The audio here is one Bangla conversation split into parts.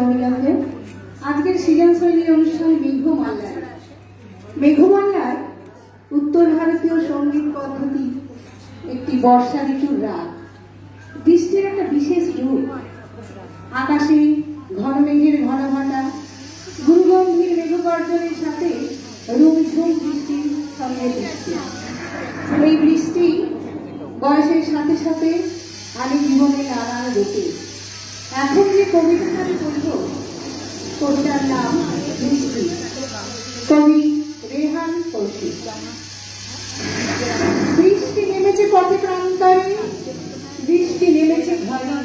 অবিলম্বে আজকের সৃজনশৈলী অনুষ্ঠান মেঘমাল্লার উত্তর ভারতীয় সঙ্গীত পদ্ধতি একটি বর্ষা ঋতুর রাত। বৃষ্টির একটা বিশেষ রূপ। আকাশে ঘন মেঘের ঘন ঘটা, গুরুগম্ভীর মেঘগর্জনের সাথে রুমঝুম বৃষ্টির সঙ্গে বৃষ্টি। এই বৃষ্টি বয়সের সাথে সাথে আমি জীবনের নানান রূপে। এখন যে কবিতাটা আমি পড়ব, কবিতার নাম বৃষ্টি, কবি রেহান কৌশিক। বৃষ্টি নেমেছে পথে প্রান্তরে, বৃষ্টি নেমেছে ঘরে,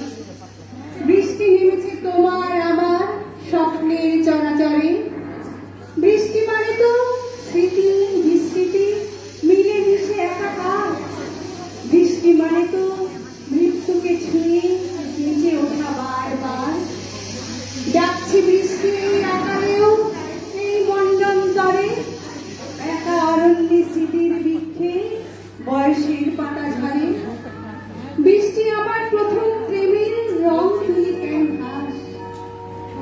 বৃষ্টি নেমেছে তোমার আমার স্বপ্নের চরাচরে। বৃষ্টি মানে তো স্মৃতি বিস্মৃতি মিলে মিশে একাকার। বৃষ্টি মানে তো মৃত্যুকে ছুঁয়ে নিচে ওঠা বারবার। যাচ্ছি বৃষ্টি এই আকারেও এই মন্ডন্তরে, একা অরণ্যে স্মৃতির বৃক্ষে বয়সের পাতা ঝরে। বৃষ্টি আমার প্রথম প্রেমের রং তুলি ক্যানভাস,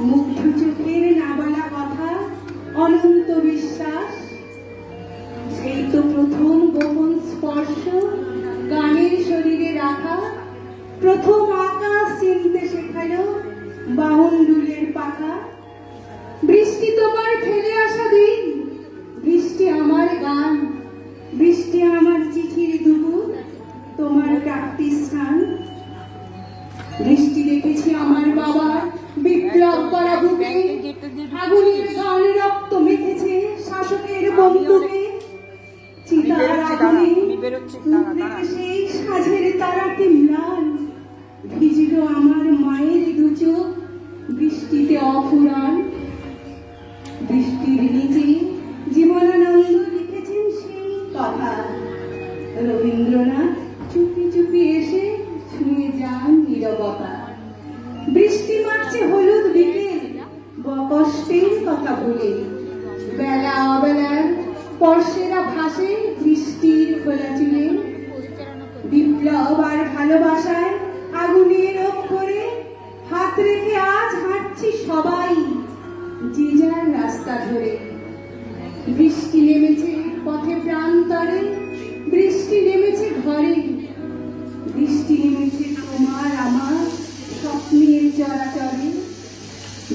মুগ্ধ চোখের না বলা কথা, অনন্ত বিশ্বাস। সেই তো প্রথম গোপন স্পর্শ গানের শরীরে রাখা, প্রথম আকাশ চিনতে শেখালো বাউন্ডুলের পাখা। বৃষ্টি তোমার ফেলে আসা দিন, বৃষ্টি আমার গান, বৃষ্টি আমার চিঠির দুপুর, তোমার প্রাপ্তি স্থান। বৃষ্টি দেখেছি আমার বাবা বিপ্লব করা বুকে, আগুনের গান রক্ত মেখেছে শাসকের বন্দুকে। চিতার আগুনে সেই সাঝের তারাটি ম্লান, ভিজল আমার মায়ের দুচোখ বৃষ্টিতে অফুরান। বৃষ্টির নিচে জীবনানন্দ লিখেছেন সেই কথা, রবীন্দ্রনাথ চুপি চুপি এসে ছুঁয়ে যান নীরবতা। বৃষ্টি মারছে হলুদ বিকেল কষ্টের কথা ভুলে, বেলা অবেলার পরশেরা ভাসে বৃষ্টির খোলা চুলে। বিপ্লব আর ভালোবাসায় আগুনের অক্ষরে হাত রেখে আজ হাঁটছি সবাই যে যার রাস্তা ধরে। বৃষ্টি নেমেছে পথে প্রান্তরে, বৃষ্টি নেমেছে ঘরে, বৃষ্টি নেমেছে তোমার আমার স্বপ্নের চরাচরে।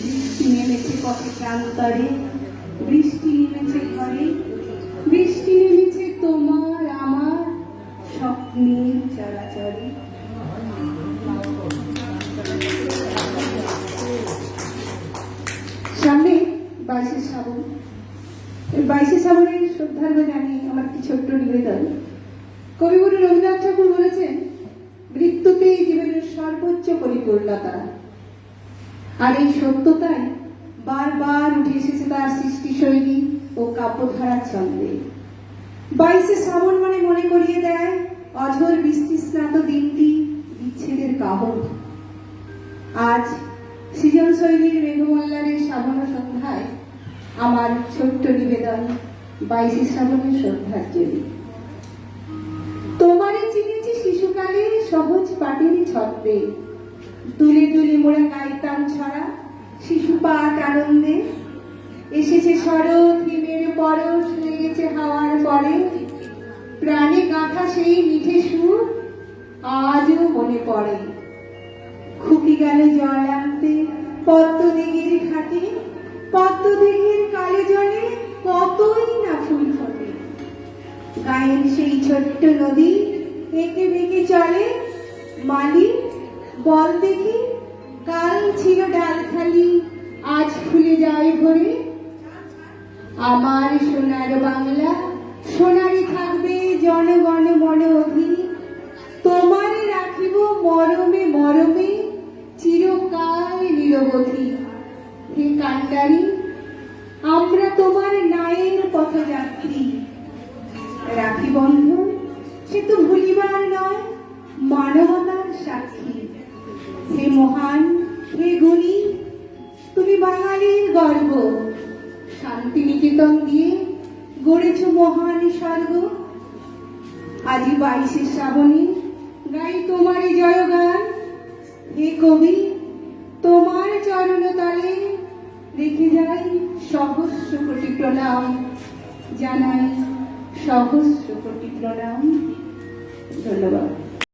বৃষ্টি নেমেছে পথে প্রান্তরে, বৃষ্টি নেমেছে ঘরে, বৃষ্টি নেমেছে তোমার আমার স্বপ্নের চরাচরে। সামনে 22শে শ্রাবণ। 22শে শ্রাবণের শ্রদ্ধার্ঘ জানিয়ে আমার একটি ছোট্ট নিবেদন। কবিগুরু রবীন্দ্রনাথ ঠাকুর বলেছেন, মৃত্যুতেই জীবনের সর্বোচ্চ পরিপূর্ণতা। আর এই সত্যতাই বারবার উঠে এসেছে তার সৃষ্টি শৈলী ও কাব্যধারার ছন্দে। 22শে শ্রাবণ মানে মনে করিয়ে দেয় অঝোর বৃষ্টি স্নাত দিনটি, বিচ্ছেদের কাহন। আজ সৃজনশৈলীর মেঘমল্লারের শ্রাবণ সন্ধ্যায় আমার ছোট্ট নিবেদন 22শে শ্রাবণের শ্রদ্ধাঞ্জলি। তোমারই চিনেছি শিশুকালে সহজ পাটির ছন্দে, তুলে তুলে মোড়া গাইতাম ছড়া শিশু পাঠ আনন্দে। এসেছে শরৎ হিমের পরশ, লেগেছে হাওয়ার পরে, প্রাণে গাঁথা সেই মিঠে সুর আজও মনে পড়ে। খুকি গেল জল আনতে পদ্মদিঘির ঘাটে, পদ্মদিঘির কালে জলে কতই না ফুল ফোটে। গায়ের সেই ছোট্ট নদী এঁকে বেঁকে চলে, মালি বল দেখি কাল ছিল ডাল খালি আজ ফুলে যায় ভরে। আমার সোনার বাংলা সোনারি থাকবে জনগণ মন অধীর, তোমারে রাখিব মরমে মরমে চিরকাল নিরবধি। হে কান্ডারি, আমরা তোমার নায়ের পথযাত্রী, রাখি বন্ধন সে তো ভুলিবার নয়, মানবতার সাক্ষী। হে মহান, হে গুণী, তুমি বাঙালির গর্ব, শান্তিনিকেতন দিয়ে গড়েছ মহান স্বর্গ। আজি 22শে শ্রাবণে গাই তোমারই জয়গান। হে কবি, তোমার চরণ তলে রেখে যাই সহস্র কোটি প্রণাম, জানাই সহস্র কোটি প্রণাম। ধন্যবাদ।